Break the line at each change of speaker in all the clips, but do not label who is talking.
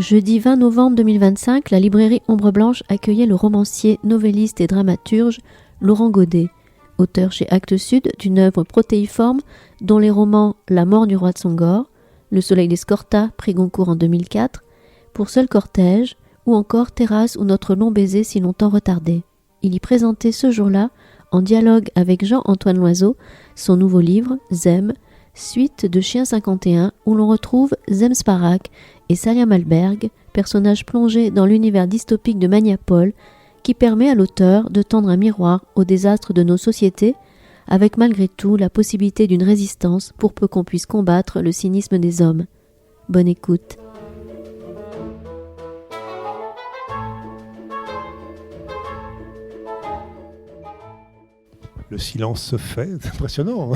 Jeudi 20 novembre 2025, la librairie Ombre Blanche accueillait le romancier, novelliste et dramaturge Laurent Godet, auteur chez Actes Sud d'une œuvre protéiforme dont les romans La mort du roi de Sangor, Le soleil d'Escorta, prix Goncourt en 2004, Pour seul cortège, ou encore Terrasse ou notre long baiser si longtemps retardé. Il y présentait ce jour-là, en dialogue avec Jean-Antoine Loiseau, son nouveau livre, Zem, suite de Chien 51, où l'on retrouve Zem Sparak et Salia Malberg, personnages plongés dans l'univers dystopique de Maniapol, qui permet à l'auteur de tendre un miroir au désastre de nos sociétés, avec malgré tout la possibilité d'une résistance pour peu qu'on puisse combattre le cynisme des hommes. Bonne écoute.
Le silence se fait, c'est impressionnant.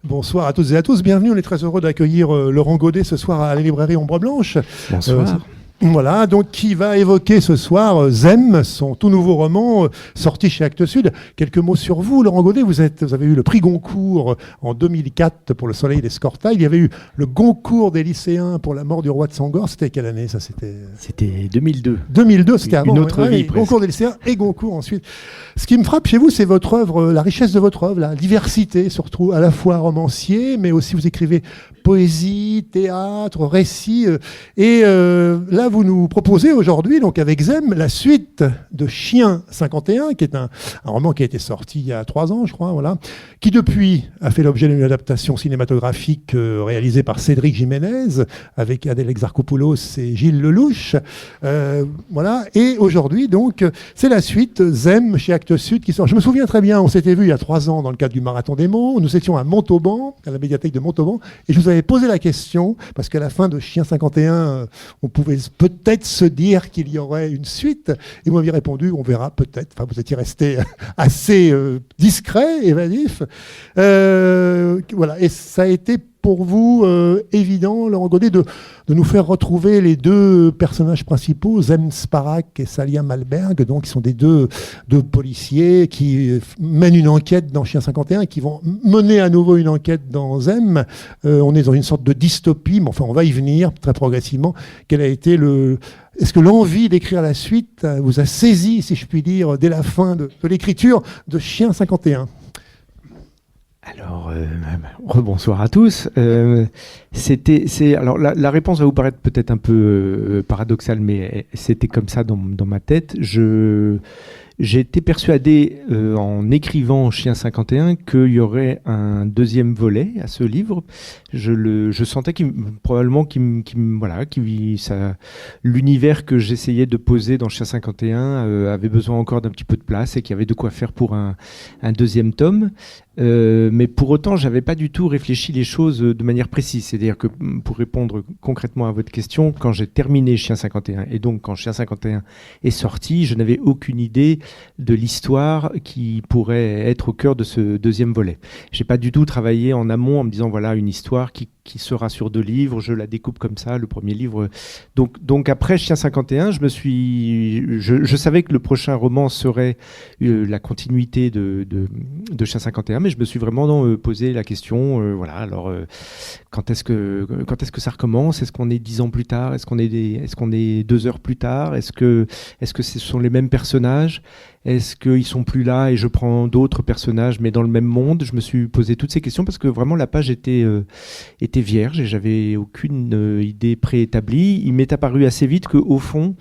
Bonsoir à toutes et à tous, bienvenue, on est très heureux d'accueillir Laurent Godet ce soir à la librairie Ombre Blanche.
Bonsoir.
Voilà, donc qui va évoquer ce soir Zem, son tout nouveau roman sorti chez Actes Sud. Quelques mots sur vous, Laurent Godet. Vous avez eu le prix Goncourt en 2004 pour Le soleil d'Escorta. Il y avait eu le Goncourt des lycéens pour La mort du roi de Sangor. C'était quelle année ça?
C'était 2002.
2002, c'était avant.
Une autre vie, presque.
Goncourt des lycéens et Goncourt ensuite. Ce qui me frappe chez vous, c'est votre œuvre, la richesse de votre œuvre, la diversité, surtout à la fois romancier, mais aussi vous écrivez poésie, théâtre, récit. Et là, vous nous proposez aujourd'hui, donc avec Zem, la suite de Chien 51, qui est un roman qui a été sorti il y a 3 ans, je crois, voilà, qui depuis a fait l'objet d'une adaptation cinématographique réalisée par Cédric Jiménez, avec Adèle Exarchopoulos et Gilles Lelouch. Voilà. Et aujourd'hui, donc, c'est la suite, Zem, chez Actes Sud, qui sort. Je me souviens très bien, on s'était vu il y a 3 ans dans le cadre du Marathon des Monts. Nous étions à Montauban, à la médiathèque de Montauban, et je vous avais posé la question, parce qu'à la fin de Chien 51, on pouvait peut-être se dire qu'il y aurait une suite, et vous m'aviez répondu, on verra peut-être. Enfin, vous étiez resté assez discret, évasif. Voilà, et ça a été pour vous évident, Laurent Godet, de nous faire retrouver les 2 personnages principaux, Zem Sparak et Salia Malberg, donc qui sont des deux policiers qui mènent une enquête dans Chien 51 et qui vont mener à nouveau une enquête dans Zem. On est dans une sorte de dystopie, mais enfin on va y venir très progressivement. Quel a été Est-ce que l'envie d'écrire la suite vous a saisi, si je puis dire, dès la fin de l'écriture de Chien 51?
Alors, rebonsoir à tous. Alors la réponse va vous paraître peut-être un peu paradoxale, mais c'était comme ça dans ma tête. J'ai été persuadé en écrivant Chien 51 qu'il y aurait un 2e volet à ce livre. Je sentais l'univers que j'essayais de poser dans Chien 51 avait besoin encore d'un petit peu de place et qu'il y avait de quoi faire pour un 2e tome. Mais pour autant, j'avais pas du tout réfléchi les choses de manière précise. C'est-à-dire que pour répondre concrètement à votre question, quand j'ai terminé Chien 51 et donc quand Chien 51 est sorti, je n'avais aucune idée de l'histoire qui pourrait être au cœur de ce 2e volet. J'ai pas du tout travaillé en amont en me disant voilà une histoire qui sera sur 2 livres, je la découpe comme ça, le premier livre. Donc après Chien 51, je savais que le prochain roman serait la continuité de Chien 51, mais je me suis vraiment posé la question, quand est-ce que ça recommence? Est-ce qu'on est 10 ans plus tard? Est-ce qu'on est 2 heures plus tard? Est-ce que ce sont les mêmes personnages? Est-ce qu'ils sont plus là et je prends d'autres personnages mais dans le même monde? Je me suis posé toutes ces questions parce que vraiment la page était vierge et j'avais aucune idée préétablie. Il m'est apparu assez vite qu'au fond,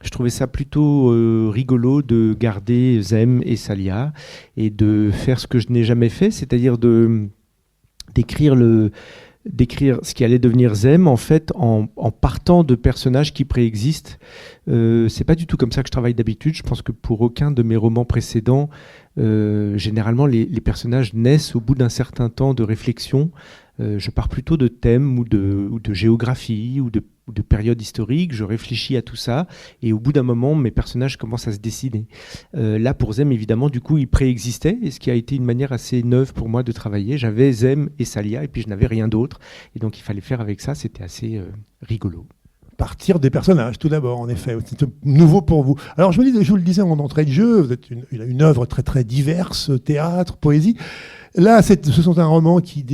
je trouvais ça plutôt rigolo de garder Zem et Salia et de faire ce que je n'ai jamais fait, c'est-à-dire d'écrire ce qui allait devenir Zem en fait en partant de personnages qui préexistent. C'est pas du tout comme ça que je travaille d'habitude. Je pense que pour aucun de mes romans précédents, généralement les personnages naissent au bout d'un certain temps de réflexion. Je pars plutôt de thèmes ou de géographie ou de période historique, je réfléchis à tout ça et au bout d'un moment mes personnages commencent à se dessiner. Là pour Zem évidemment du coup il préexistait et ce qui a été une manière assez neuve pour moi de travailler. J'avais Zem et Salia et puis je n'avais rien d'autre et donc il fallait faire avec ça, c'était assez rigolo.
Partir des personnages, tout d'abord, en effet. C'est nouveau pour vous. Alors, je vous le disais en entrée de jeu, vous êtes une œuvre très, très diverse, théâtre, poésie. Là, ce sont un roman qui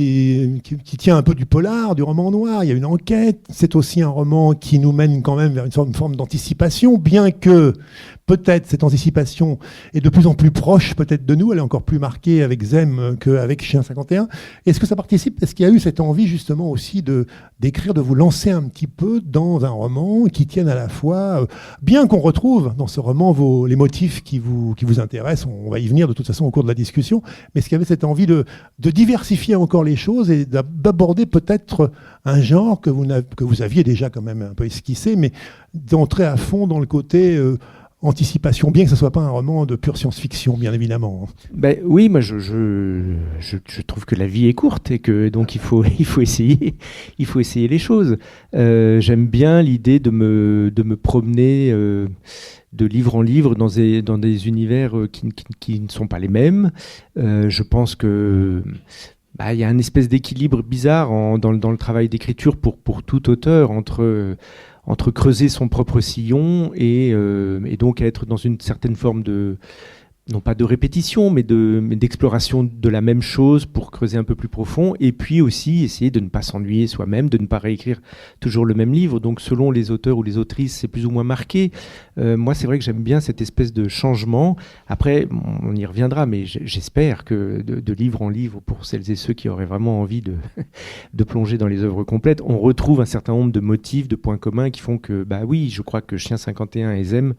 tient un peu du polar, du roman noir. Il y a une enquête. C'est aussi un roman qui nous mène quand même vers une forme d'anticipation, bien que peut-être cette anticipation est de plus en plus proche peut-être de nous. Elle est encore plus marquée avec Zem qu'avec Chien 51. Est-ce que ça participe? Est-ce qu'il y a eu cette envie justement aussi d'écrire, de vous lancer un petit peu dans un roman qui tienne à la fois, bien qu'on retrouve dans ce roman les motifs qui vous intéressent, on va y venir de toute façon au cours de la discussion, mais est-ce qu'il y avait cette envie de diversifier encore les choses et d'aborder peut-être un genre que vous aviez déjà quand même un peu esquissé, mais d'entrer à fond dans le côté anticipation, bien que ce ne soit pas un roman de pure science-fiction, bien évidemment.
Ben, oui, moi je trouve que la vie est courte et que donc il faut essayer les choses. J'aime bien l'idée de me promener de livre en livre dans des univers qui ne sont pas les mêmes. Je pense que il y a une espèce d'équilibre bizarre dans le travail d'écriture pour tout auteur entre creuser son propre sillon et donc être dans une certaine forme de, non pas de répétition, mais d'exploration de la même chose pour creuser un peu plus profond, et puis aussi essayer de ne pas s'ennuyer soi-même, de ne pas réécrire toujours le même livre. Donc selon les auteurs ou les autrices, c'est plus ou moins marqué. Moi, c'est vrai que j'aime bien cette espèce de changement. Après, on y reviendra, mais j'espère que de livre en livre, pour celles et ceux qui auraient vraiment envie de plonger dans les œuvres complètes, on retrouve un certain nombre de motifs, de points communs qui font que, oui, je crois que Chien 51 et Zem,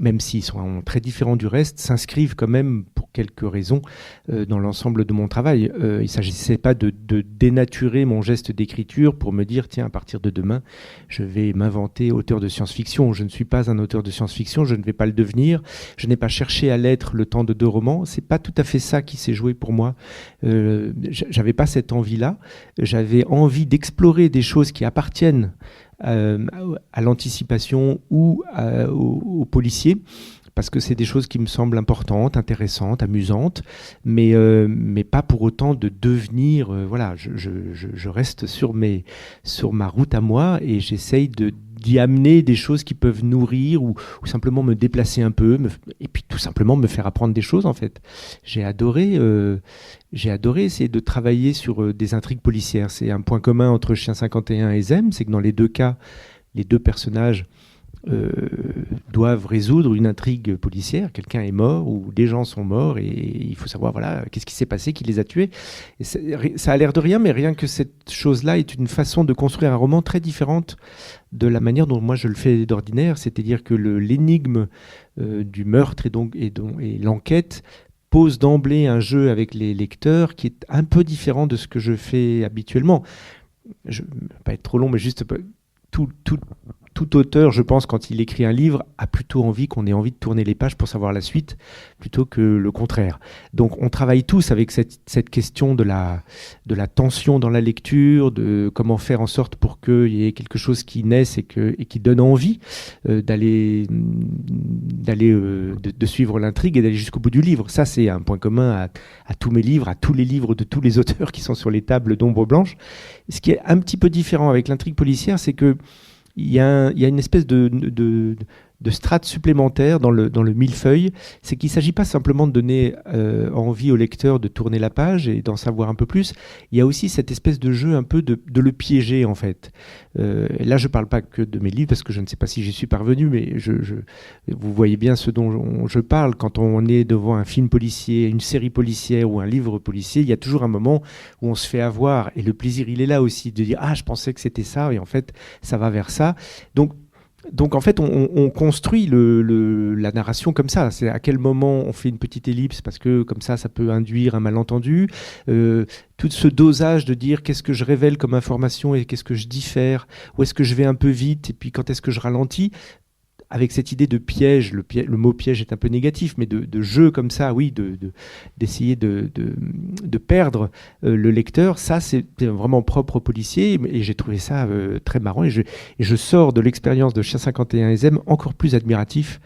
même s'ils sont très différents du reste, s'inscrivent quand même, pour quelques raisons, dans l'ensemble de mon travail. Il ne s'agissait pas de dénaturer mon geste d'écriture pour me dire, tiens, à partir de demain, je vais m'inventer auteur de science-fiction. Je ne suis pas un auteur de science-fiction, je ne vais pas le devenir. Je n'ai pas cherché à l'être le temps de 2 romans. C'est pas tout à fait ça qui s'est joué pour moi. J'avais pas cette envie-là. J'avais envie d'explorer des choses qui appartiennent à l'anticipation ou aux policiers, parce que c'est des choses qui me semblent importantes, intéressantes, amusantes, mais pas pour autant de devenir... voilà, je reste sur ma route à moi et j'essaye d'y amener des choses qui peuvent nourrir ou simplement me déplacer un peu, et puis tout simplement me faire apprendre des choses, en fait. J'ai adoré essayer de travailler sur des intrigues policières. C'est un point commun entre Chien 51 et Zem, c'est que dans les 2 cas, les 2 personnages doivent résoudre une intrigue policière. Quelqu'un est mort ou des gens sont morts et il faut savoir qu'est-ce qui s'est passé, qui les a tués. Et ça a l'air de rien, mais rien que cette chose-là est une façon de construire un roman très différente de la manière dont moi je le fais d'ordinaire, c'est-à-dire que l'énigme du meurtre et l'enquête pose d'emblée un jeu avec les lecteurs qui est un peu différent de ce que je fais habituellement. Je ne vais pas être trop long, mais juste tout auteur, je pense, quand il écrit un livre, a plutôt envie qu'on ait envie de tourner les pages pour savoir la suite, plutôt que le contraire. Donc on travaille tous avec cette question de la tension dans la lecture, de comment faire en sorte pour qu'il y ait quelque chose qui naisse et qui donne envie de suivre l'intrigue et d'aller jusqu'au bout du livre. Ça, c'est un point commun à tous mes livres, à tous les livres de tous les auteurs qui sont sur les tables d'Ombre Blanche. Ce qui est un petit peu différent avec l'intrigue policière, c'est que il y a une espèce de strate supplémentaire dans le millefeuille. C'est qu'il ne s'agit pas simplement de donner envie au lecteur de tourner la page et d'en savoir un peu plus. Il y a aussi cette espèce de jeu un peu de le piéger, en fait. Là, je ne parle pas que de mes livres, parce que je ne sais pas si j'y suis parvenu, mais vous voyez bien ce dont je parle. Quand on est devant un film policier, une série policière ou un livre policier, il y a toujours un moment où on se fait avoir. Et le plaisir, il est là aussi, de dire « Ah, je pensais que c'était ça, et en fait, ça va vers ça. » Donc en fait, on construit la narration comme ça. C'est à quel moment on fait une petite ellipse, parce que comme ça peut induire un malentendu. Tout ce dosage de dire qu'est-ce que je révèle comme information et qu'est-ce que je diffère, où est-ce que je vais un peu vite et puis quand est-ce que je ralentis. Avec cette idée de piège, le mot piège est un peu négatif, mais de jeu comme ça, oui, d'essayer de perdre le lecteur, ça c'est vraiment propre aux policiers, et j'ai trouvé ça très marrant, et je sors de l'expérience de Chien 51 et Zem encore plus admiratif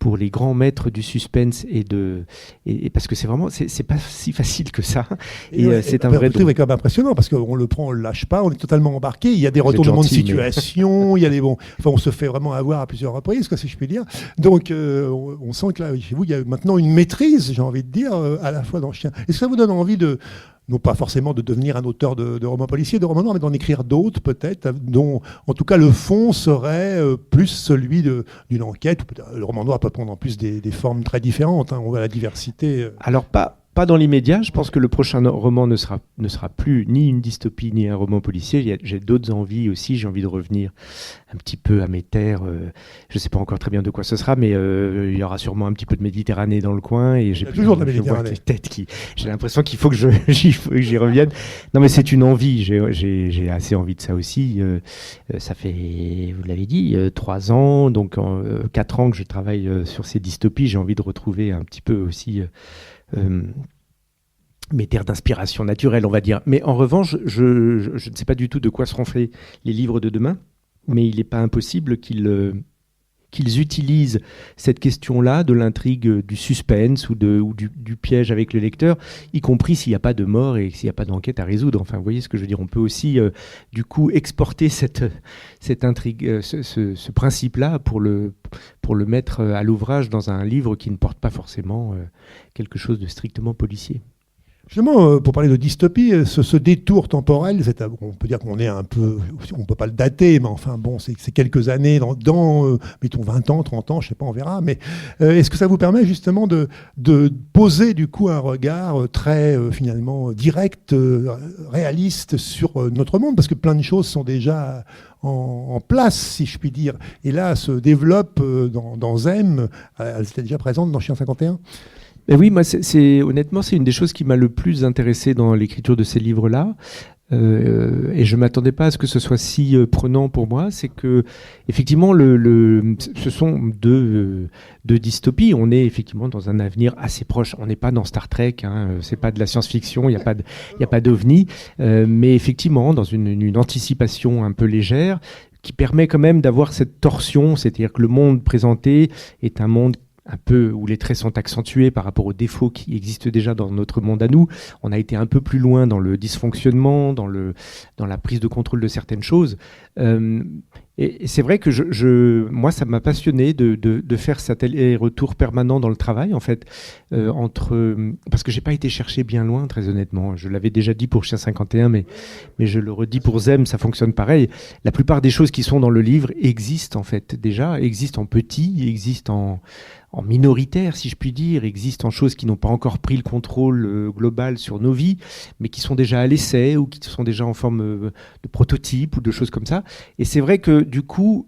pour les grands maîtres du suspense et parce que c'est pas si facile que ça. Et c'est un vrai don.
C'est quand même impressionnant parce qu'on le prend, on le lâche pas, on est totalement embarqué. Il y a des retournements de situation, il y a on se fait vraiment avoir à plusieurs reprises, si je puis dire. Donc, on sent que là, chez vous, il y a maintenant une maîtrise, j'ai envie de dire, à la fois dans Chien. Est-ce que ça vous donne envie non pas forcément de devenir un auteur de romans policiers, de romans noirs, mais d'en écrire d'autres peut-être, dont en tout cas le fond serait plus celui d'une enquête. Le roman noir peut prendre en plus des formes très différentes, on voit la diversité.
Alors pas dans l'immédiat, je pense que le prochain roman ne sera plus ni une dystopie ni un roman policier. J'ai d'autres envies aussi, j'ai envie de revenir un petit peu à mes terres. Je ne sais pas encore très bien de quoi ce sera, mais il y aura sûrement un petit peu de Méditerranée dans le coin. Et j'ai
toujours de la Méditerranée.
J'ai l'impression qu'il faut que j'y revienne. Non, mais c'est une envie, j'ai assez envie de ça aussi. Ça fait, vous l'avez dit, 3 ans, donc 4 ans que je travaille sur ces dystopies. J'ai envie de retrouver un petit peu aussi... mes terres d'inspiration naturelle, on va dire. Mais en revanche, je ne sais pas du tout de quoi seront faits les livres de demain, mais il n'est pas impossible qu'ils utilisent cette question-là de l'intrigue, du suspense ou du piège avec le lecteur, y compris s'il n'y a pas de mort et s'il n'y a pas d'enquête à résoudre. Enfin, vous voyez ce que je veux dire. On peut aussi, du coup, exporter cette intrigue, ce principe-là pour le mettre à l'ouvrage dans un livre qui ne porte pas forcément quelque chose de strictement policier.
Justement, pour parler de dystopie, ce détour temporel, on peut dire qu'on est un peu, on ne peut pas le dater, mais enfin bon, c'est quelques années, mettons 20 ans, 30 ans, je ne sais pas, on verra, mais est-ce que ça vous permet justement de poser du coup un regard très finalement direct, réaliste sur notre monde, parce que plein de choses sont déjà en place, si je puis dire, et là se développe dans Zem, elle était déjà présente dans Chien 51 ?
Mais oui, moi, honnêtement, c'est une des choses qui m'a le plus intéressé dans l'écriture de ces livres-là. Et je ne m'attendais pas à ce que ce soit si prenant pour moi. C'est que, effectivement, ce sont deux dystopies. On est effectivement dans un avenir assez proche. On n'est pas dans Star Trek, c'est pas de la science-fiction, il n'y a pas d'ovni. Mais effectivement, dans une anticipation un peu légère qui permet quand même d'avoir cette torsion, c'est-à-dire que le monde présenté est un monde un peu où les traits sont accentués par rapport aux défauts qui existent déjà dans notre monde à nous. On a été un peu plus loin dans le dysfonctionnement, dans la prise de contrôle de certaines choses. Et c'est vrai que moi, ça m'a passionné de faire cet aller-retour permanent dans le travail, en fait, parce que j'ai pas été chercher bien loin, très honnêtement. Je l'avais déjà dit pour Chien 51, mais je le redis pour Zem, ça fonctionne pareil. La plupart des choses qui sont dans le livre existent, en fait, déjà, existent en petit, existent en minoritaire, si je puis dire, existent en choses qui n'ont pas encore pris le contrôle global sur nos vies, mais qui sont déjà à l'essai ou qui sont déjà en forme de prototype ou de choses comme ça. Et c'est vrai que du coup,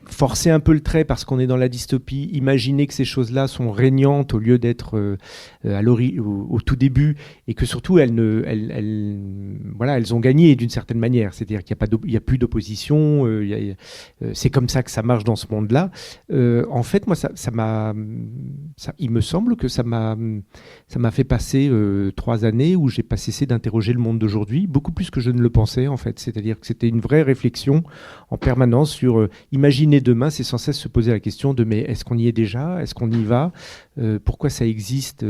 forcer un peu le trait parce qu'on est dans la dystopie, imaginer que ces choses-là sont régnantes au lieu d'être au tout début, et que surtout elles ont gagné d'une certaine manière, c'est-à-dire qu'il n'y a plus d'opposition, c'est comme ça que ça marche dans ce monde-là. En fait, moi, il me semble que ça m'a fait passer 3 années où j'ai pas cessé d'interroger le monde d'aujourd'hui, beaucoup plus que je ne le pensais en fait, c'est-à-dire que c'était une vraie réflexion en permanence sur imaginer demain, c'est sans cesse se poser la question de mais est-ce qu'on y est déjà, est-ce qu'on y va, pourquoi ça existe,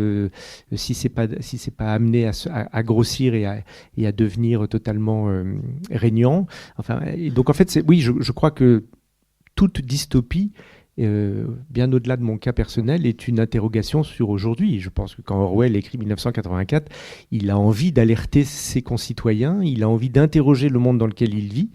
si c'est pas amené à grossir et à devenir totalement régnant. Enfin, et donc en fait, oui, je crois que toute dystopie, bien au-delà de mon cas personnel, est une interrogation sur aujourd'hui. Je pense que quand Orwell écrit 1984, il a envie d'alerter ses concitoyens, il a envie d'interroger le monde dans lequel il vit.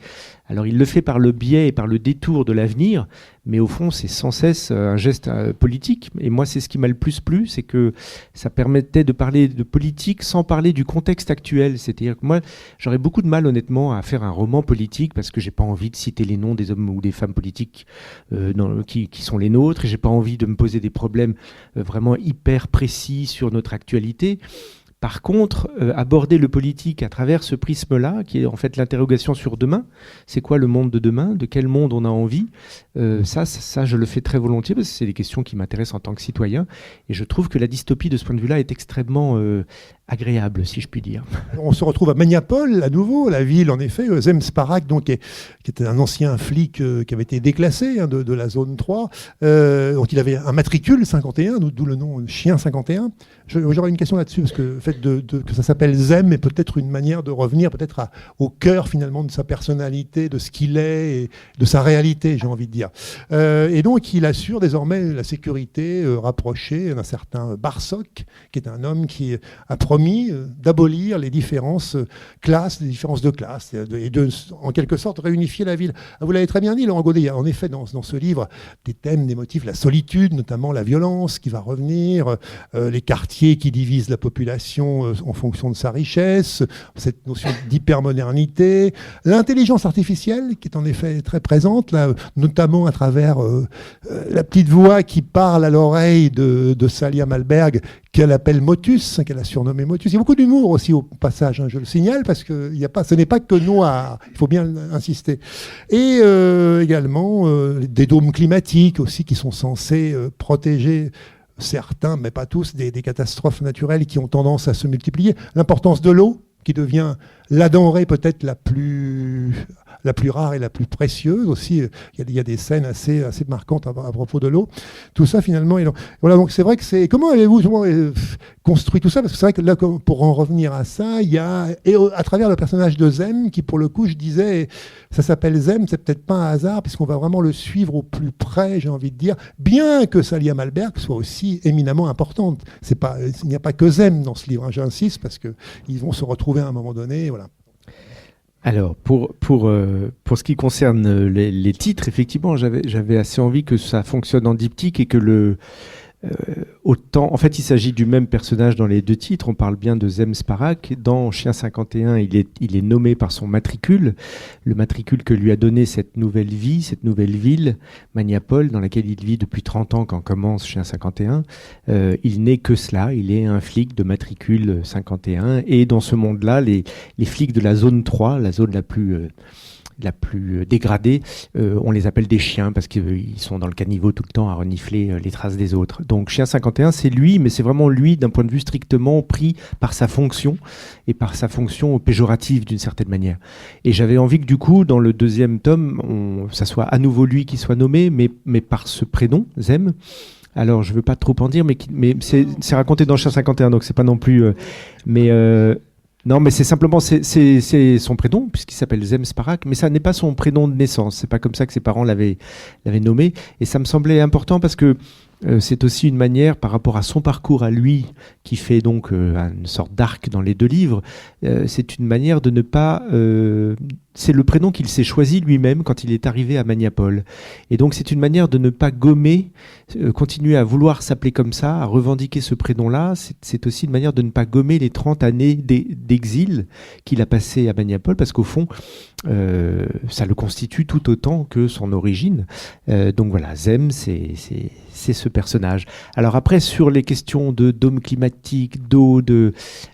Alors il le fait par le biais et par le détour de l'avenir, mais au fond c'est sans cesse un geste politique. Et moi c'est ce qui m'a le plus plu, c'est que ça permettait de parler de politique sans parler du contexte actuel. C'est-à-dire que moi j'aurais beaucoup de mal honnêtement à faire un roman politique parce que j'ai pas envie de citer les noms des hommes ou des femmes politiques qui sont les nôtres, et j'ai pas envie de me poser des problèmes vraiment hyper précis sur notre actualité. Par contre, aborder le politique à travers ce prisme-là, qui est en fait l'interrogation sur demain, c'est quoi le monde de demain, de quel monde on a envie, ça, je le fais très volontiers, parce que c'est des questions qui m'intéressent en tant que citoyen, et je trouve que la dystopie de ce point de vue-là est extrêmement agréable, si je puis dire.
On se retrouve à Maniapol, à nouveau, la ville, en effet, Zem Sparak, donc, qui était un ancien flic qui avait été déclassé de la zone 3. Donc il avait un matricule 51, d'où le nom Chien 51. J'aurais une question là-dessus, parce que le fait que ça s'appelle Zem est peut-être une manière de revenir peut-être au cœur finalement de sa personnalité, de ce qu'il est et de sa réalité, j'ai envie de dire. Et donc il assure désormais la sécurité rapprochée d'un certain Barsok, qui est un homme qui a promis d'abolir les différences classes, les différences de classe, et de en quelque sorte réunifier la ville. Vous l'avez très bien dit, Laurent Godet, il y a en effet dans ce livre des thèmes, des motifs, la solitude, notamment la violence qui va revenir, les quartiers qui divisent la population en fonction de sa richesse, cette notion d'hypermodernité, l'intelligence artificielle qui est en effet très présente, là, notamment à travers la petite voix qui parle à l'oreille de Salia Malberg, qu'elle appelle Motus, qu'elle a surnommé Motus. Il y a beaucoup d'humour aussi au passage, je le signale, parce que ce n'est pas que noir, il faut bien insister. Et également des dômes climatiques aussi qui sont censés protéger certains, mais pas tous, des catastrophes naturelles qui ont tendance à se multiplier. L'importance de l'eau, qui devient la denrée peut-être la plus rare et la plus précieuse aussi. Il y a des scènes assez marquantes à propos de l'eau. Tout ça finalement. Voilà, donc c'est vrai que c'est... Comment avez-vous construit tout ça? Parce que c'est vrai que là, pour en revenir à ça, il y a... Et à travers le personnage de Zem, qui pour le coup, je disais, ça s'appelle Zem, c'est peut-être pas un hasard, puisqu'on va vraiment le suivre au plus près, j'ai envie de dire, bien que Salia Malberg soit aussi éminemment importante. Il n'y a pas que Zem dans ce livre, hein, j'insiste, parce qu'ils vont se retrouver à un moment donné, voilà.
Alors, pour ce qui concerne les titres, effectivement, j'avais assez envie que ça fonctionne en diptyque et que autant, en fait, il s'agit du même personnage dans les deux titres. On parle bien de Zem Sparak. Dans Chien 51, il est nommé par son matricule, le matricule que lui a donné cette nouvelle vie, cette nouvelle ville, Maniapol, dans laquelle il vit depuis 30 ans quand commence Chien 51. Il n'est que cela, il est un flic de matricule 51. Et dans ce monde-là, les flics de la zone 3, la zone la plus dégradée, on les appelle des chiens parce qu'ils sont dans le caniveau tout le temps à renifler les traces des autres. Donc Chien 51, c'est lui, mais c'est vraiment lui d'un point de vue strictement pris par sa fonction et par sa fonction péjorative d'une certaine manière. Et j'avais envie que du coup, dans le deuxième tome, ça soit à nouveau lui qui soit nommé, mais par ce prénom, Zem. Alors, je veux pas trop en dire, mais c'est raconté dans Chien 51, donc c'est pas non plus... Non, mais c'est simplement c'est son prénom, puisqu'il s'appelle Zem Sparak, mais ça n'est pas son prénom de naissance. C'est pas comme ça que ses parents l'avaient nommé. Et ça me semblait important parce que c'est aussi une manière, par rapport à son parcours à lui, qui fait donc une sorte d'arc dans les deux livres, c'est une manière de ne pas... c'est le prénom qu'il s'est choisi lui-même quand il est arrivé à Maniapol. Et donc c'est une manière de ne pas gommer, continuer à vouloir s'appeler comme ça, à revendiquer ce prénom-là. C'est aussi une manière de ne pas gommer les 30 années d'exil qu'il a passé à Maniapol, parce qu'au fond, ça le constitue tout autant que son origine. Donc voilà, Zem, c'est ce personnage. Alors après, sur les questions de dôme climatique, d'eau,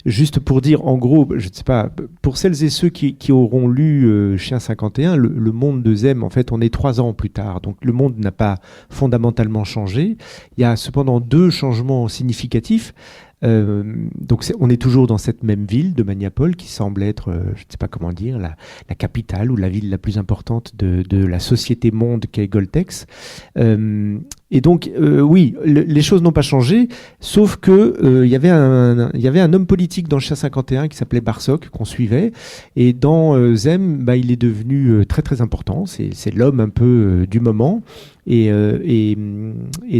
juste pour dire, en gros, je ne sais pas, pour celles et ceux qui auront lu Chien 51, le monde de Zem, en fait, on est 3 ans plus tard. Donc le monde n'a pas fondamentalement changé. Il y a cependant 2 changements significatifs. Donc on est toujours dans cette même ville de Maniapol qui semble être, je ne sais pas comment dire, la capitale ou la ville la plus importante de la société monde qu'est Goltex. Et donc oui, les choses n'ont pas changé, sauf que il y avait un homme politique dans Chien 51 qui s'appelait Barsok, qu'on suivait, et dans Zem, il est devenu très très important. C'est l'homme un peu du moment. Et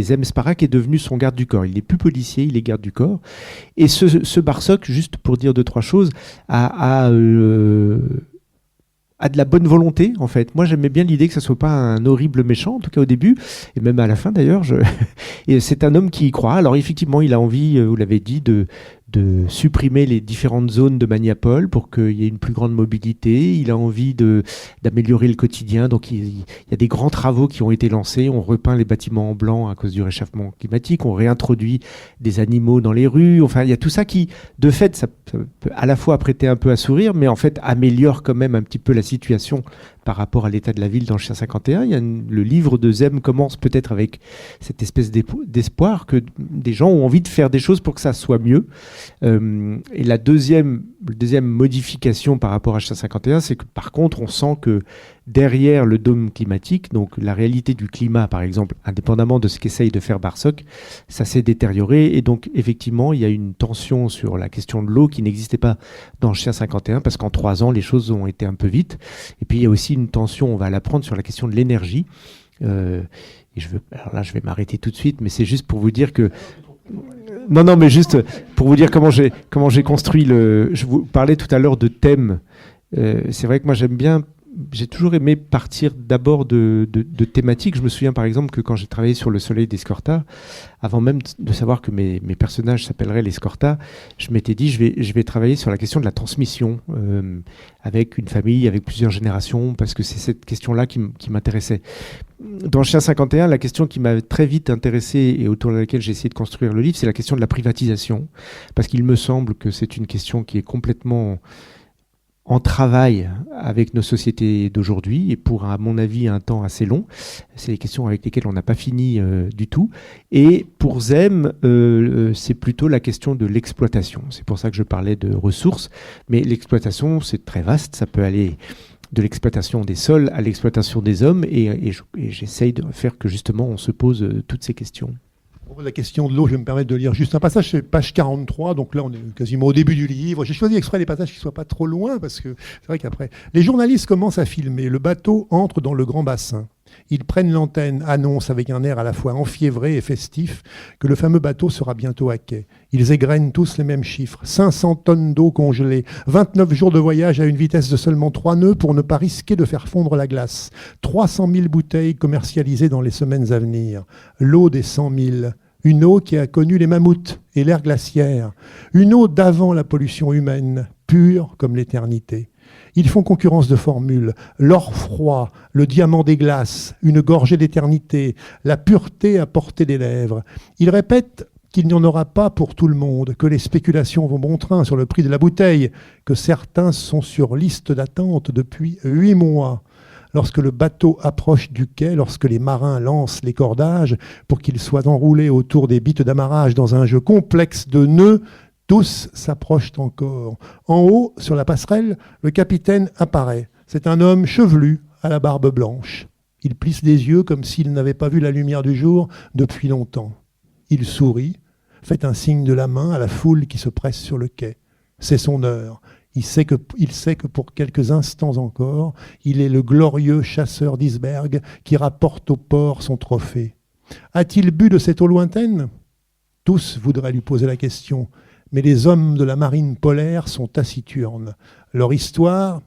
Zem Sparak est devenu son garde du corps. Il n'est plus policier, il est garde du corps. Et ce Barsok, juste pour dire 2-3 choses, a de la bonne volonté, en fait. Moi, j'aimais bien l'idée que ça soit pas un horrible méchant, en tout cas au début, et même à la fin d'ailleurs. Et c'est un homme qui y croit. Alors effectivement, il a envie, vous l'avez dit, de supprimer les différentes zones de Magnapol pour qu'il y ait une plus grande mobilité. Il a envie d'améliorer le quotidien. Donc il y a des grands travaux qui ont été lancés. On repeint les bâtiments en blanc à cause du réchauffement climatique. On réintroduit des animaux dans les rues. Enfin, il y a tout ça qui, de fait, ça peut à la fois prêter un peu à sourire, mais en fait améliore quand même un petit peu la situation par rapport à l'état de la ville dans le Chien 51. Le livre de Zem commence peut-être avec cette espèce d'espoir que des gens ont envie de faire des choses pour que ça soit mieux. Et la deuxième modification par rapport à Chien 51, c'est que par contre, on sent que derrière le dôme climatique, donc la réalité du climat, par exemple, indépendamment de ce qu'essaye de faire Barsoc, ça s'est détérioré. Et donc, effectivement, il y a une tension sur la question de l'eau qui n'existait pas dans Chien 51, parce qu'en 3 ans, les choses ont été un peu vite. Et puis, il y a aussi une tension, on va l'apprendre, sur la question de l'énergie. Alors là, je vais m'arrêter tout de suite, mais c'est juste pour vous dire que... Non, mais juste pour vous dire comment j'ai construit le... Je vous parlais tout à l'heure de thèmes. C'est vrai que moi, j'ai toujours aimé partir d'abord de thématiques. Je me souviens par exemple que quand j'ai travaillé sur Le Soleil d'Escorta, avant même de savoir que mes personnages s'appelleraient les Scorta, je m'étais dit je vais travailler sur la question de la transmission avec une famille, avec plusieurs générations, parce que c'est cette question-là qui m'intéressait. Dans Chien 51, la question qui m'a très vite intéressé et autour de laquelle j'ai essayé de construire le livre, c'est la question de la privatisation, parce qu'il me semble que c'est une question qui est complètement en travail avec nos sociétés d'aujourd'hui et pour, à mon avis, un temps assez long. C'est des questions avec lesquelles on n'a pas fini du tout. Et pour Zem, c'est plutôt la question de l'exploitation. C'est pour ça que je parlais de ressources. Mais l'exploitation, c'est très vaste. Ça peut aller de l'exploitation des sols à l'exploitation des hommes. Et j'essaye de faire que, justement, on se pose toutes ces questions.
La question de l'eau, je vais me permettre de lire juste un passage, c'est page 43, donc là on est quasiment au début du livre. J'ai choisi exprès des passages qui ne soient pas trop loin, parce que c'est vrai qu'après... Les journalistes commencent à filmer, le bateau entre dans le grand bassin. Ils prennent l'antenne, annoncent avec un air à la fois enfiévré et festif que le fameux bateau sera bientôt à quai. Ils égrènent tous les mêmes chiffres. 500 tonnes d'eau congelée, 29 jours de voyage à une vitesse de seulement 3 nœuds pour ne pas risquer de faire fondre la glace. 300 000 bouteilles commercialisées dans les semaines à venir. L'eau des 100 000. Une eau qui a connu les mammouths et l'ère glaciaire. Une eau d'avant la pollution humaine, pure comme l'éternité. Ils font concurrence de formules. L'or froid, le diamant des glaces, une gorgée d'éternité, la pureté à portée des lèvres. Ils répètent qu'il n'y en aura pas pour tout le monde, que les spéculations vont bon train sur le prix de la bouteille, que certains sont sur liste d'attente depuis 8 mois. Lorsque le bateau approche du quai, lorsque les marins lancent les cordages pour qu'ils soient enroulés autour des bites d'amarrage dans un jeu complexe de nœuds, tous s'approchent encore. En haut, sur la passerelle, le capitaine apparaît. C'est un homme chevelu, à la barbe blanche. Il plisse des yeux comme s'il n'avait pas vu la lumière du jour depuis longtemps. Il sourit, fait un signe de la main à la foule qui se presse sur le quai. C'est son heure. Il sait que pour quelques instants encore, il est le glorieux chasseur d'icebergs qui rapporte au port son trophée. A-t-il bu de cette eau lointaine ? Tous voudraient lui poser la question, mais les hommes de la marine polaire sont taciturnes. Leur histoire,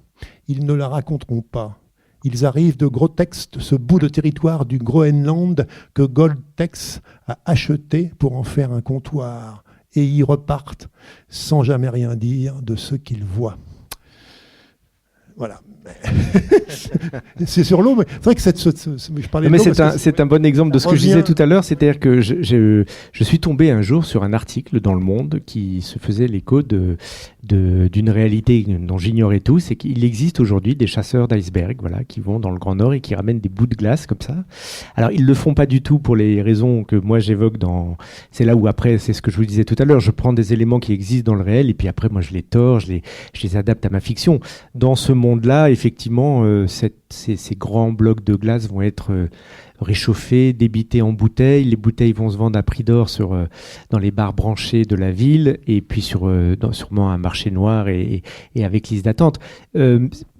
ils ne la raconteront pas. Ils arrivent de Grotex, ce bout de territoire du Groenland que Goldtex a acheté pour en faire un comptoir. Et ils repartent sans jamais rien dire de ce qu'ils voient. Voilà. C'est sur l'eau, mais c'est vrai que je parlais de l'eau.
C'est un bon exemple de ce que je disais tout à l'heure, c'est-à-dire que je suis tombé un jour sur un article dans Le Monde qui se faisait l'écho d'une réalité dont j'ignorais tout, c'est qu'il existe aujourd'hui des chasseurs d'icebergs, voilà, qui vont dans le Grand Nord et qui ramènent des bouts de glace comme ça. Alors ils le font pas du tout pour les raisons que moi j'évoque c'est là où après, c'est ce que je vous disais tout à l'heure, je prends des éléments qui existent dans le réel et puis après moi je les tords, je les adapte à ma fiction. Dans ce monde-là, effectivement, ces grands blocs de glace vont être réchauffés, débités en bouteilles. Les bouteilles vont se vendre à prix d'or dans les bars branchés de la ville et puis sûrement un marché noir et avec liste d'attente.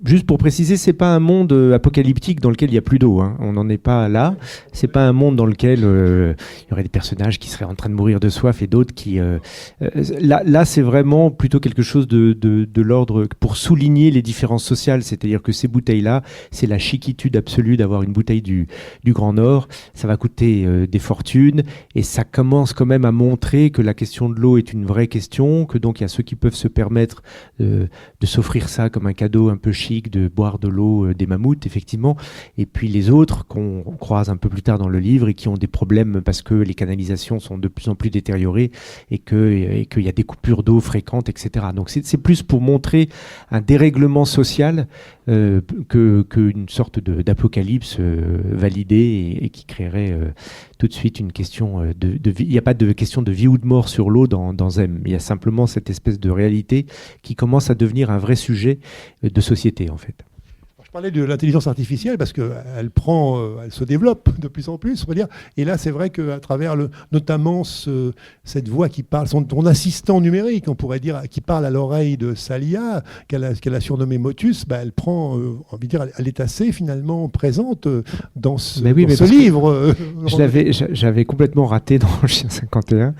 Juste pour préciser, c'est pas un monde apocalyptique dans lequel il y a plus d'eau, hein. On n'en est pas là. C'est pas un monde dans lequel il y aurait des personnages qui seraient en train de mourir de soif et d'autres qui... Là, c'est vraiment plutôt quelque chose de l'ordre pour souligner les différences sociales. C'est-à-dire que ces bouteilles-là, c'est la chiquitude absolue d'avoir une bouteille du Grand en or, ça va coûter des fortunes, et ça commence quand même à montrer que la question de l'eau est une vraie question, que donc il y a ceux qui peuvent se permettre de s'offrir ça comme un cadeau un peu chic, de boire de l'eau des mammouths, effectivement, et puis les autres qu'on croise un peu plus tard dans le livre et qui ont des problèmes parce que les canalisations sont de plus en plus détériorées et qu'il y a des coupures d'eau fréquentes, etc. Donc c'est plus pour montrer un dérèglement social qu'une sorte d'apocalypse validée et qui créerait tout de suite une question de vie. Il n'y a pas de question de vie ou de mort sur l'eau dans Zem. Il y a simplement cette espèce de réalité qui commence à devenir un vrai sujet de société, en fait.
Je parlais de l'intelligence artificielle parce qu'elle elle se développe de plus en plus, on va dire. Et là, c'est vrai qu'à travers notamment cette voix qui parle, ton assistant numérique, on pourrait dire, qui parle à l'oreille de Salia, qu'elle a surnommé Motus, elle prend, envie de dire, elle est assez finalement présente dans ce livre.
J'avais complètement raté dans Chien 51.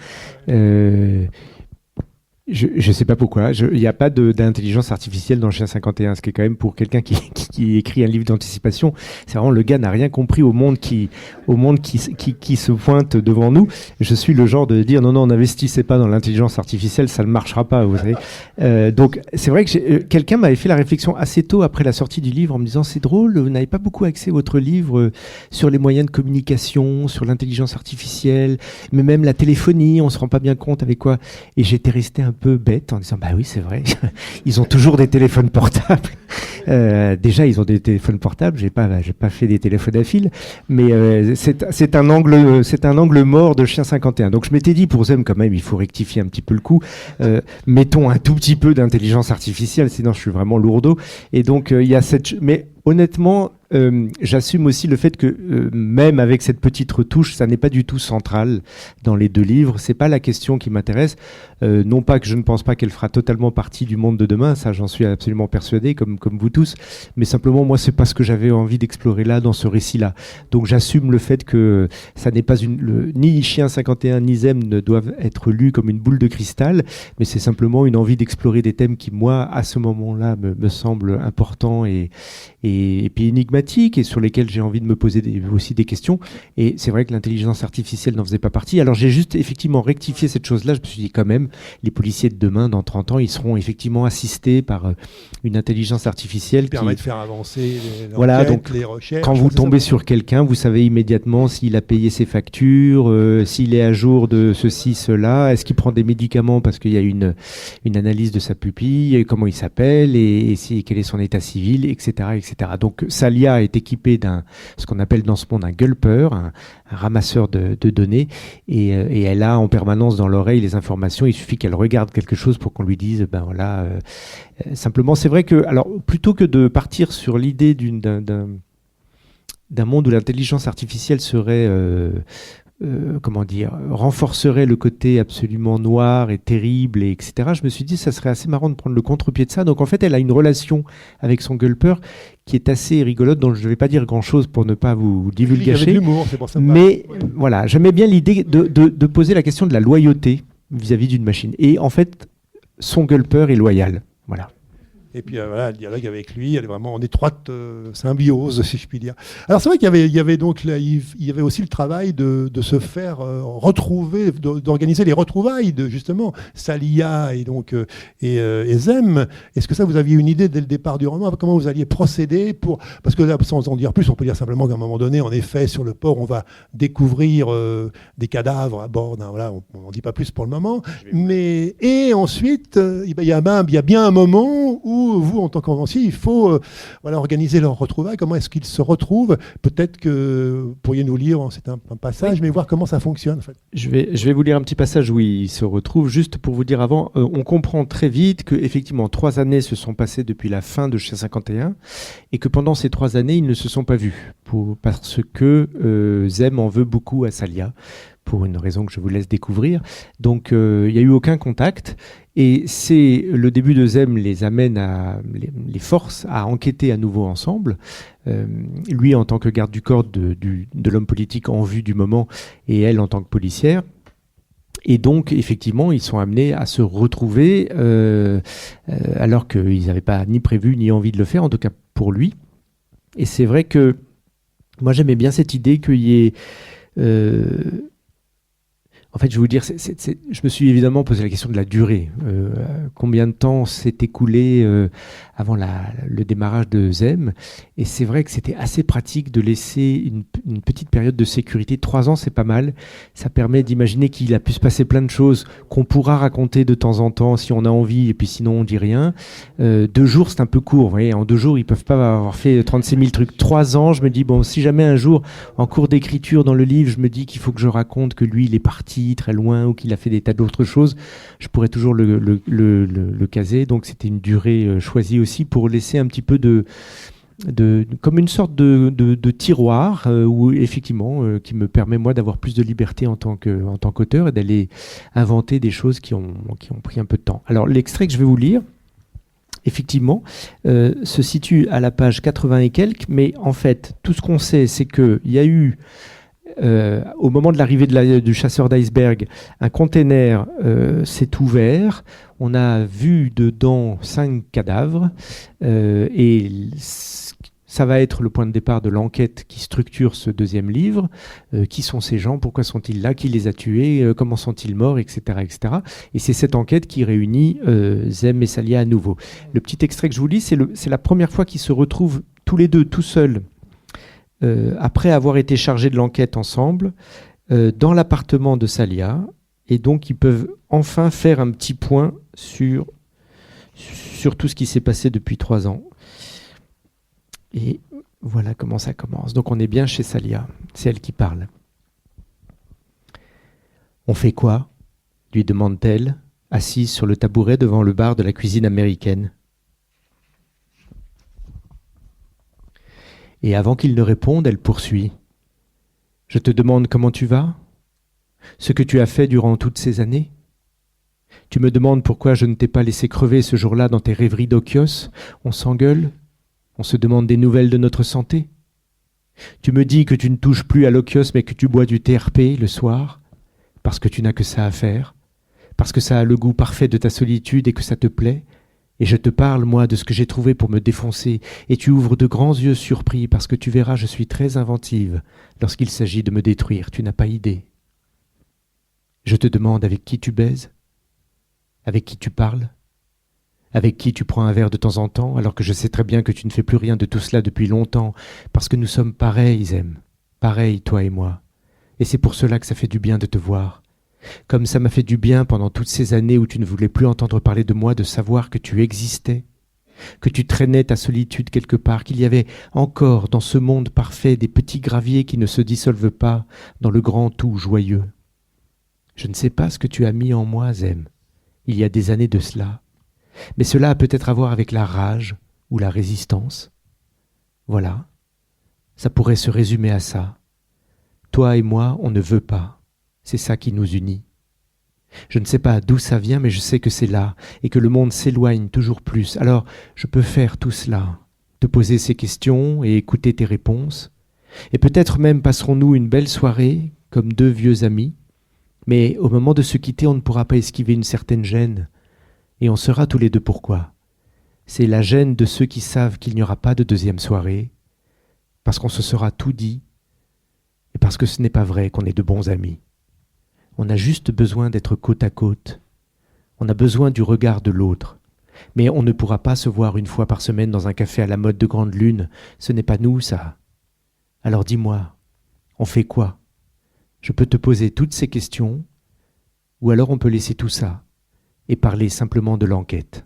Je ne sais pas pourquoi. Il n'y a pas d'intelligence artificielle dans Chien 51, ce qui est quand même pour quelqu'un qui écrit un livre d'anticipation. C'est vraiment le gars n'a rien compris au monde qui se pointe devant nous. Je suis le genre de dire non, n'investissez pas dans l'intelligence artificielle, ça ne marchera pas, vous savez. Donc c'est vrai que quelqu'un m'avait fait la réflexion assez tôt après la sortie du livre en me disant c'est drôle, vous n'avez pas beaucoup axé votre livre sur les moyens de communication, sur l'intelligence artificielle, mais même la téléphonie, on ne se rend pas bien compte avec quoi. Et j'étais resté un peu bête en disant bah oui c'est vrai ils ont toujours des téléphones portables déjà ils ont des téléphones portables, j'ai pas fait des téléphones à fil, mais c'est un angle mort de Chien 51. Donc je m'étais dit pour Zem quand même il faut rectifier un petit peu le coup, mettons un tout petit peu d'intelligence artificielle sinon je suis vraiment lourdeau. Et donc il y a mais honnêtement, j'assume aussi le fait que même avec cette petite retouche, ça n'est pas du tout central dans les deux livres. C'est pas la question qui m'intéresse. Non pas que je ne pense pas qu'elle fera totalement partie du monde de demain, ça j'en suis absolument persuadé, comme vous tous. Mais simplement, moi, c'est pas ce que j'avais envie d'explorer là, dans ce récit-là. Donc j'assume le fait que ça n'est pas ni Chien 51 ni Zem ne doivent être lus comme une boule de cristal, mais c'est simplement une envie d'explorer des thèmes qui, moi, à ce moment-là, me semblent importants et puis énigmatiques et sur lesquels j'ai envie de me poser aussi des questions. Et c'est vrai que l'intelligence artificielle n'en faisait pas partie. Alors j'ai juste effectivement rectifié cette chose-là. Je me suis dit quand même, les policiers de demain, dans 30 ans, ils seront effectivement assistés par une intelligence artificielle qui
permet de faire avancer
voilà, donc,
les recherches.
Quand vous tombez sur quelqu'un, vous savez immédiatement s'il a payé ses factures, s'il est à jour de ceci, cela, est-ce qu'il prend des médicaments parce qu'il y a une analyse de sa pupille, comment il s'appelle et quel est son état civil, etc., etc. Donc Salia est équipée ce qu'on appelle dans ce monde un gulper, un ramasseur de données, et elle a en permanence dans l'oreille les informations. Il suffit qu'elle regarde quelque chose pour qu'on lui dise, ben voilà. Simplement, c'est vrai que, alors, plutôt que de partir sur l'idée d'un monde où l'intelligence artificielle serait renforcerait le côté absolument noir et terrible, etc. Je me suis dit, ça serait assez marrant de prendre le contre-pied de ça. Donc en fait, elle a une relation avec son gulper qui est assez rigolote, dont je ne vais pas dire grand-chose pour ne pas vous divulgacher. Mais voilà, j'aimais bien l'idée de poser la question de la loyauté vis-à-vis d'une machine. Et en fait, son gulper est loyal. Voilà.
Et puis voilà, le dialogue avec lui, elle est vraiment en étroite symbiose, si je puis dire. Alors c'est vrai qu'il y avait aussi le travail de se faire retrouver, d'organiser les retrouvailles de justement Salia et donc et Zem. Est-ce que ça, vous aviez une idée dès le départ du roman, comment vous alliez procéder parce que là, sans en dire plus, on peut dire simplement qu'à un moment donné, en effet, sur le port, on va découvrir des cadavres à bord d'un, voilà, on n'en dit pas plus pour le moment. Et ensuite, il y a bien un moment où vous, en tant qu'avancier, il faut organiser leur retrouvailles. Comment est-ce qu'ils se retrouvent? Peut-être que vous pourriez nous lire, c'est un passage, oui, mais voir comment ça fonctionne. En fait.
Je vais vous lire un petit passage où ils se retrouvent. Juste pour vous dire avant, on comprend très vite qu'effectivement, 3 années se sont passées depuis la fin de Chien 51 et que pendant ces 3 années, ils ne se sont pas vus parce que Zem en veut beaucoup à Salia, pour une raison que je vous laisse découvrir. Donc, il n'y a eu aucun contact. Et c'est le début de Zem les amène les force à enquêter à nouveau ensemble. Lui en tant que garde du corps de l'homme politique en vue du moment et elle en tant que policière. Et donc, effectivement, ils sont amenés à se retrouver alors qu'ils n'avaient pas ni prévu ni envie de le faire, en tout cas pour lui. Et c'est vrai que Moi, j'aimais bien cette idée qu'il y ait... En fait, je vais vous dire, je me suis évidemment posé la question de la durée. Combien de temps s'est écoulé avant le démarrage de ZEM? Et c'est vrai que c'était assez pratique de laisser une petite période de sécurité. 3 ans, c'est pas mal. Ça permet d'imaginer qu'il a pu se passer plein de choses qu'on pourra raconter de temps en temps si on a envie, et puis sinon on dit rien. 2 jours, c'est un peu court. Vous voyez, en 2 jours, ils peuvent pas avoir fait 36 000 trucs. 3 ans, je me dis, bon, si jamais un jour, en cours d'écriture dans le livre, je me dis qu'il faut que je raconte que lui, il est parti très loin ou qu'il a fait des tas d'autres choses, je pourrais toujours le caser. Donc c'était une durée choisie aussi pour laisser un petit peu comme une sorte de tiroir où effectivement qui me permet moi d'avoir plus de liberté en tant qu'auteur et d'aller inventer des choses qui ont pris un peu de temps. Alors l'extrait que je vais vous lire effectivement se situe à la page 80 et quelques, mais en fait tout ce qu'on sait c'est qu'il y a eu au moment de l'arrivée du chasseur d'iceberg, un container s'est ouvert. On a vu dedans 5 cadavres et ça va être le point de départ de l'enquête qui structure ce 2e livre. Qui sont ces gens? Pourquoi sont-ils là? Qui les a tués? Comment sont-ils morts? Etc. etc. Et c'est cette enquête qui réunit Zem et Salia à nouveau. Le petit extrait que je vous lis, c'est la première fois qu'ils se retrouvent tous les deux, tout seuls, après avoir été chargés de l'enquête ensemble, dans l'appartement de Salia, et donc ils peuvent enfin faire un petit point sur tout ce qui s'est passé depuis 3 ans. Et voilà comment ça commence. Donc on est bien chez Salia, c'est elle qui parle. « On fait quoi ?» lui demande-t-elle, assise sur le tabouret devant le bar de la cuisine américaine. Et avant qu'il ne réponde, elle poursuit. « Je te demande comment tu vas? Ce que tu as fait durant toutes ces années? Tu me demandes pourquoi je ne t'ai pas laissé crever ce jour-là dans tes rêveries d'Okios? On s'engueule? On se demande des nouvelles de notre santé? Tu me dis que tu ne touches plus à l'Okios mais que tu bois du TRP le soir? Parce que tu n'as que ça à faire? Parce que ça a le goût parfait de ta solitude et que ça te plaît? Et je te parle, moi, de ce que j'ai trouvé pour me défoncer, et tu ouvres de grands yeux surpris, parce que tu verras, je suis très inventive lorsqu'il s'agit de me détruire, tu n'as pas idée. Je te demande avec qui tu baises? Avec qui tu parles? Avec qui tu prends un verre de temps en temps, alors que je sais très bien que tu ne fais plus rien de tout cela depuis longtemps, parce que nous sommes pareils, Zem, pareils, toi et moi. Et c'est pour cela que ça fait du bien de te voir. Comme ça m'a fait du bien pendant toutes ces années où tu ne voulais plus entendre parler de moi, de savoir que tu existais, que tu traînais ta solitude quelque part, qu'il y avait encore dans ce monde parfait des petits graviers qui ne se dissolvent pas dans le grand tout joyeux. Je ne sais pas ce que tu as mis en moi, Zem, il y a des années de cela, mais cela a peut-être à voir avec la rage ou la résistance. Voilà, ça pourrait se résumer à ça. Toi et moi, on ne veut pas. C'est ça qui nous unit. Je ne sais pas d'où ça vient, mais je sais que c'est là, et que le monde s'éloigne toujours plus. Alors, je peux faire tout cela, te poser ces questions et écouter tes réponses. Et peut-être même passerons-nous une belle soirée, comme 2 vieux amis. Mais au moment de se quitter, on ne pourra pas esquiver une certaine gêne. Et on saura tous les deux pourquoi. C'est la gêne de ceux qui savent qu'il n'y aura pas de 2e soirée, parce qu'on se sera tout dit, et parce que ce n'est pas vrai qu'on est de bons amis. On a juste besoin d'être côte à côte. On a besoin du regard de l'autre. Mais on ne pourra pas se voir 1 fois par semaine dans un café à la mode de grande lune. Ce n'est pas nous, ça. Alors dis-moi, on fait quoi? Je peux te poser toutes ces questions, ou alors on peut laisser tout ça et parler simplement de l'enquête.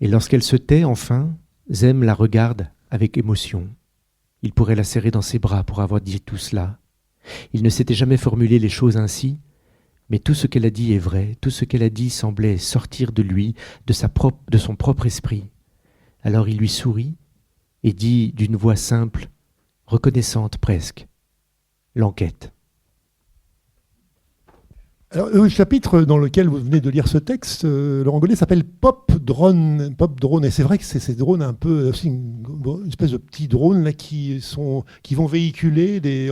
Et lorsqu'elle se tait enfin, Zem la regarde avec émotion. Il pourrait la serrer dans ses bras pour avoir dit tout cela. Il ne s'était jamais formulé les choses ainsi, mais tout ce qu'elle a dit est vrai, tout ce qu'elle a dit semblait sortir de lui, de son propre esprit. Alors il lui sourit et dit d'une voix simple, reconnaissante presque, « L'enquête ».
Alors, le chapitre dans lequel vous venez de lire ce texte, Laurent Godet, s'appelle Pop Drone. Pop Drone. Et c'est vrai que c'est ces drones un peu, aussi une espèce de petits drones là, qui vont véhiculer des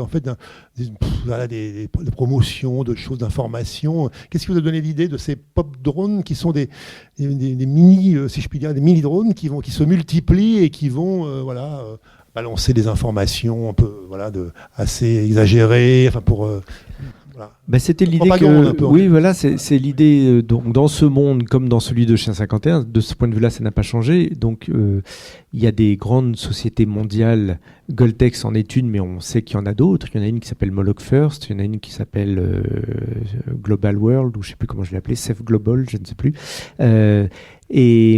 promotions, de choses, d'informations. Qu'est-ce qui vous a donné l'idée de ces Pop Drones qui sont des mini, si je puis dire, des mini drones qui se multiplient et qui vont balancer des informations un peu assez exagérées, enfin pour
c'était l'idée que oui, voilà, c'est l'idée. Donc dans ce monde comme dans celui de Chien 51, de ce point de vue-là, ça n'a pas changé. Donc il y a des grandes sociétés mondiales. Goltex en est une, mais on sait qu'il y en a d'autres. Il y en a une qui s'appelle Moloch First, il y en a une qui s'appelle Global World, ou je ne sais plus comment je l'ai appelé, Safe Global, je ne sais plus. Et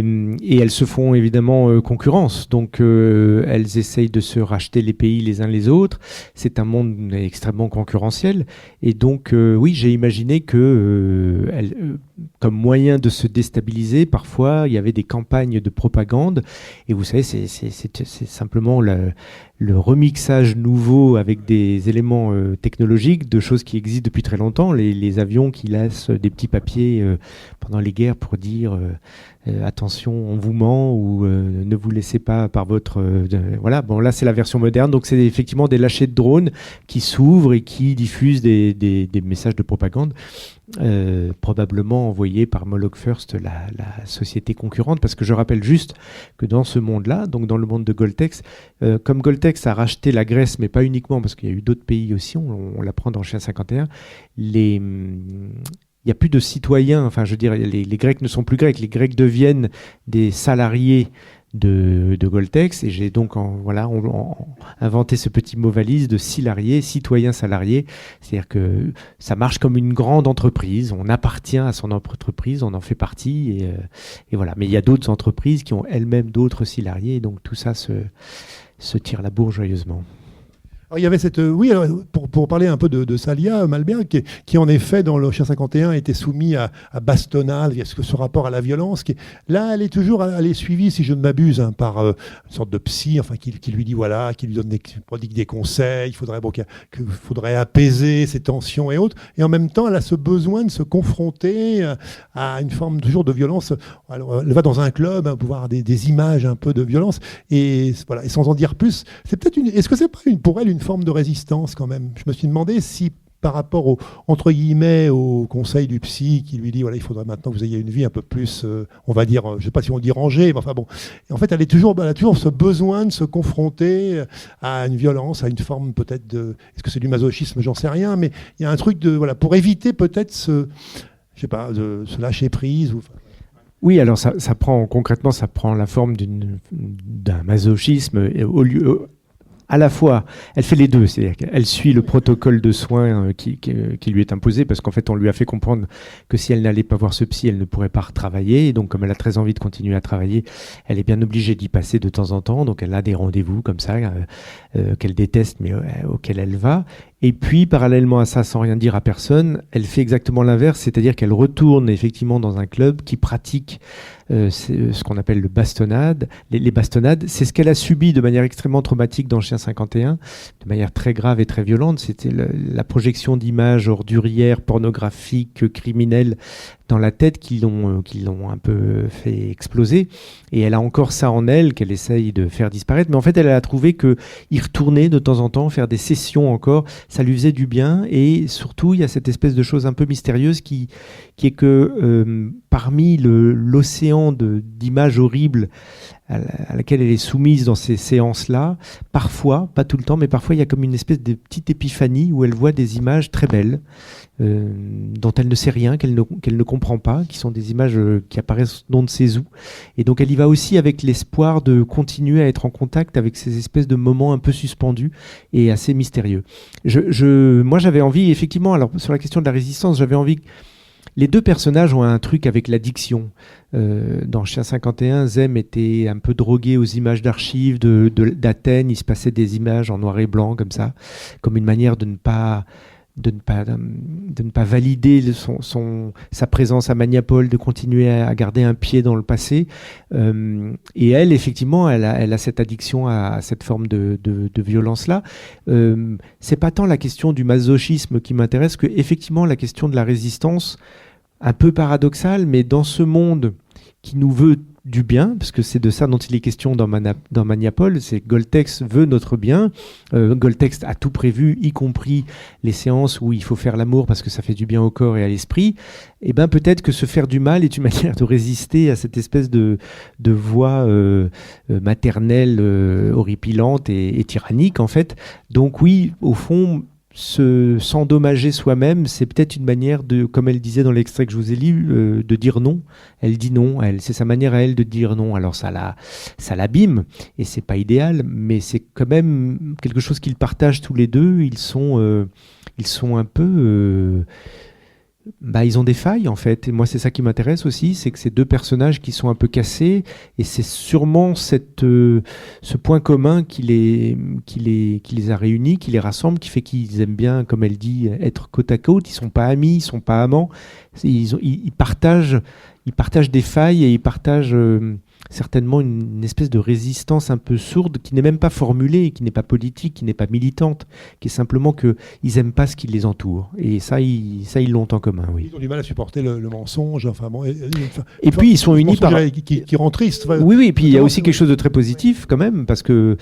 elles se font évidemment concurrence. Donc elles essayent de se racheter les pays les uns les autres. C'est un monde extrêmement concurrentiel. Et donc oui, j'ai imaginé que comme moyen de se déstabiliser, parfois il y avait des campagnes de propagande. Et vous savez, c'est simplement le remixage nouveau avec des éléments technologiques de choses qui existent depuis très longtemps. Les avions qui laissent des petits papiers pendant les guerres pour dire attention, on vous ment, ou ne vous laissez pas par votre... voilà, bon là c'est la version moderne, donc c'est effectivement des lâchers de drones qui s'ouvrent et qui diffusent des messages de propagande. Probablement envoyé par Moloch First, la société concurrente, parce que je rappelle juste que dans ce monde-là, donc dans le monde de Goltex, comme Goltex a racheté la Grèce, mais pas uniquement, parce qu'il y a eu d'autres pays aussi, on l'apprend dans Chien 51, il n'y a plus de citoyens, enfin je veux dire, les Grecs ne sont plus Grecs, les Grecs deviennent des salariés de Goltex, et j'ai donc inventé ce petit mot valise de salarié, citoyen salarié, c'est-à-dire que ça marche comme une grande entreprise, on appartient à son entreprise, on en fait partie, et voilà. Mais il y a d'autres entreprises qui ont elles-mêmes d'autres salariés, et donc tout ça se tire la bourre joyeusement.
Alors, il y avait pour parler un peu de Salia Malberg, qui en effet dans le Chien 51 était soumis à bastonnade, il y a ce rapport à la violence. Là, elle est suivie, si je ne m'abuse, par une sorte de psy, enfin qui lui dit qui lui prodigue des conseils. Il faudrait apaiser ces tensions et autres. Et en même temps, elle a ce besoin de se confronter à une forme toujours de violence. Alors, elle va dans un club pour voir des images un peu de violence, et voilà. Et sans en dire plus, est-ce que c'est pas pour elle une forme de résistance quand même? Je me suis demandé si par rapport entre guillemets au conseil du psy qui lui dit il faudrait maintenant que vous ayez une vie un peu plus, on va dire, je ne sais pas si on dit rangée, mais enfin bon. Et en fait, elle a toujours ce besoin de se confronter à une violence, à une forme peut-être de... Est-ce que c'est du masochisme? J'en sais rien, mais il y a un truc pour éviter peut-être de se lâcher prise ou...
Oui, alors ça prend la forme d'un masochisme au lieu... À la fois, elle fait les deux, c'est-à-dire qu'elle suit le protocole de soins qui lui est imposé, parce qu'en fait, on lui a fait comprendre que si elle n'allait pas voir ce psy, elle ne pourrait pas retravailler. Et donc, comme elle a très envie de continuer à travailler, elle est bien obligée d'y passer de temps en temps. Donc, elle a des rendez-vous comme ça, qu'elle déteste, mais auxquels elle va. Et puis, parallèlement à ça, sans rien dire à personne, elle fait exactement l'inverse, c'est-à-dire qu'elle retourne effectivement dans un club qui pratique ce qu'on appelle le bastonnade. Les bastonnades, c'est ce qu'elle a subi de manière extrêmement traumatique dans Chien 51, de manière très grave et très violente. C'était la projection d'images ordurières, pornographiques, criminelles dans la tête qui l'ont un peu fait exploser. Et elle a encore ça en elle qu'elle essaye de faire disparaître. Mais en fait, elle a trouvé qu'y retourner de temps en temps, faire des sessions encore, ça lui faisait du bien. Et surtout, il y a cette espèce de chose un peu mystérieuse qui est que parmi l'océan d'images horribles à laquelle elle est soumise dans ces séances-là, parfois, pas tout le temps, mais parfois il y a comme une espèce de petite épiphanie où elle voit des images très belles, dont elle ne sait rien, qu'elle ne comprend pas, qui sont des images qui apparaissent non de sait où. Et donc elle y va aussi avec l'espoir de continuer à être en contact avec ces espèces de moments un peu suspendus et assez mystérieux. Moi j'avais envie, effectivement, alors sur la question de la résistance, j'avais envie... Les deux personnages ont un truc avec l'addiction. Dans Chien 51, Zem était un peu drogué aux images d'archives d'Athènes. Il se passait des images en noir et blanc comme ça, comme une manière de ne pas valider sa présence à Maniapol, de continuer à garder un pied dans le passé. Et elle, effectivement, elle a cette addiction à cette forme de violence-là. C'est pas tant la question du masochisme qui m'intéresse que, effectivement, la question de la résistance, un peu paradoxale, mais dans ce monde qui nous veut du bien, parce que c'est de ça dont il est question dans Maniapol, c'est Goltex veut notre bien. Goltex a tout prévu, y compris les séances où il faut faire l'amour parce que ça fait du bien au corps et à l'esprit. Et ben peut-être que se faire du mal est une manière de résister à cette espèce de voix maternelle horripilante et tyrannique en fait. Donc oui, au fond, s'endommager soi-même, c'est peut-être une manière de, comme elle disait dans l'extrait que je vous ai lu, de dire non. Elle dit non, c'est sa manière à elle de dire non. Alors ça l'abîme et c'est pas idéal, mais c'est quand même quelque chose qu'ils partagent tous les deux. Ils sont un peu ils ont des failles en fait, et moi c'est ça qui m'intéresse aussi, c'est que ces deux personnages qui sont un peu cassés, et c'est sûrement ce point commun qui les a réunis, qui les rassemble, qui fait qu'ils aiment bien, comme elle dit, être côte à côte. Ils sont pas amis, ils sont pas amants, ils partagent des failles, et ils partagent certainement une espèce de résistance un peu sourde, qui n'est même pas formulée, qui n'est pas politique, qui n'est pas militante, qui est simplement qu'ils n'aiment pas ce qui les entoure. Et ça, ils l'ont en commun, oui.
Ils ont du mal à supporter le mensonge.
Et puis, ils sont unis par...
Qui rend triste.
Oui, et puis il y a aussi quelque chose de très positif, quand même, parce que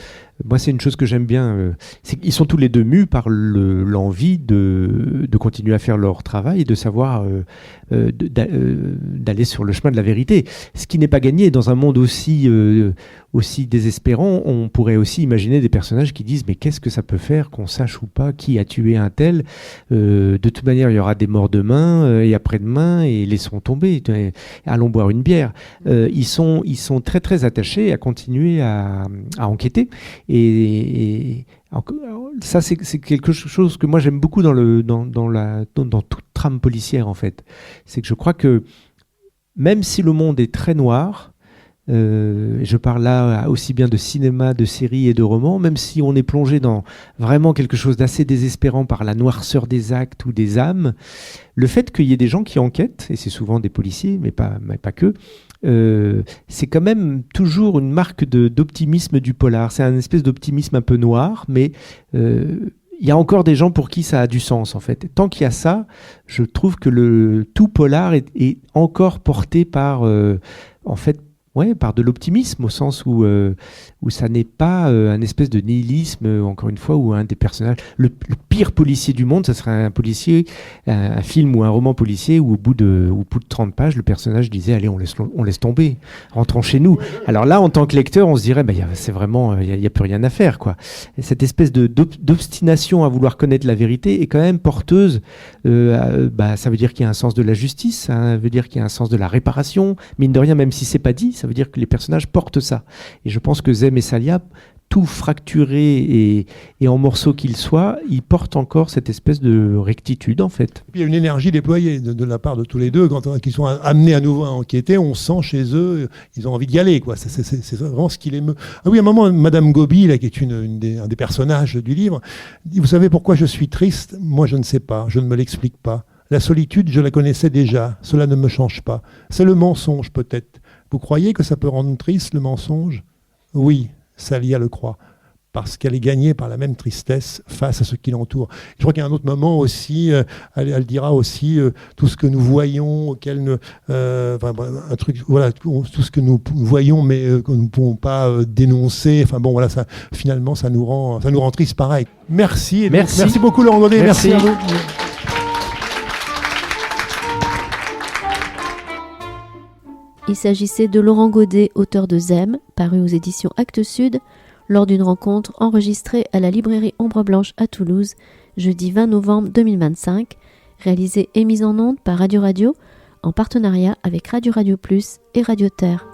moi, c'est une chose que j'aime bien. C'est qu'ils sont tous les deux mus par l'envie de continuer à faire leur travail et de savoir d'aller sur le chemin de la vérité. Ce qui n'est pas gagné dans un monde aussi désespérant. On pourrait aussi imaginer des personnages qui disent mais qu'est-ce que ça peut faire qu'on sache ou pas qui a tué un tel. De toute manière, il y aura des morts demain et après-demain, et laissons tomber. Allons boire une bière. Ils sont très très attachés à continuer à enquêter. Et ça, c'est quelque chose que moi j'aime beaucoup dans toute trame policière en fait. C'est que je crois que même si le monde est très noir, je parle là aussi bien de cinéma, de séries et de romans, même si on est plongé dans vraiment quelque chose d'assez désespérant par la noirceur des actes ou des âmes, le fait qu'il y ait des gens qui enquêtent, et c'est souvent des policiers, mais pas que, c'est quand même toujours une marque d'optimisme du polar. C'est un espèce d'optimisme un peu noir, mais il y a encore des gens pour qui ça a du sens en fait. Tant qu'il y a ça, je trouve que le tout polar est encore porté par en fait par de l'optimisme, au sens où ça n'est pas un espèce de nihilisme, encore une fois, où un des personnages, le pire policier du monde, ça serait un film ou un roman policier où au bout de 30 pages, le personnage disait allez, on laisse tomber, rentrons chez nous. Alors là, en tant que lecteur, on se dirait c'est vraiment, il n'y a plus rien à faire, quoi. Et cette espèce d'obstination à vouloir connaître la vérité est quand même porteuse. Ça veut dire qu'il y a un sens de la justice, ça veut dire qu'il y a un sens de la réparation, mine de rien, même si c'est pas dit, ça veut dire que les personnages portent ça. Et je pense que Zem et Salia, tout fracturé et en morceaux qu'ils soient, ils portent encore cette espèce de rectitude, en fait.
Il y a une énergie déployée de la part de tous les deux. Quand ils sont amenés à nouveau à enquêter, on sent chez eux, ils ont envie d'y aller, quoi. C'est vraiment ce qui les meut. Ah oui, à un moment, Madame Gobi, là, qui est un des personnages du livre, dit, vous savez pourquoi je suis triste ? Moi, je ne sais pas, je ne me l'explique pas. La solitude, je la connaissais déjà, cela ne me change pas. C'est le mensonge, peut-être. Vous croyez que ça peut rendre triste, le mensonge ? Oui, Salia le croit, parce qu'elle est gagnée par la même tristesse face à ce qui l'entoure. Je crois qu'il y a un autre moment aussi, elle dira aussi tout ce que nous voyons, un truc, voilà, tout ce que nous voyons, mais que nous ne pouvons pas dénoncer. Enfin bon, voilà, ça, finalement, ça nous rend triste pareil. Merci beaucoup, Laurent Godet. Merci à vous.
Il s'agissait de Laurent Godet, auteur de Zem, paru aux éditions Actes Sud, lors d'une rencontre enregistrée à la librairie Ombre Blanche à Toulouse, jeudi 20 novembre 2025, réalisée et mise en onde par Radio Radio, en partenariat avec Radio Radio Plus et Radio Terre.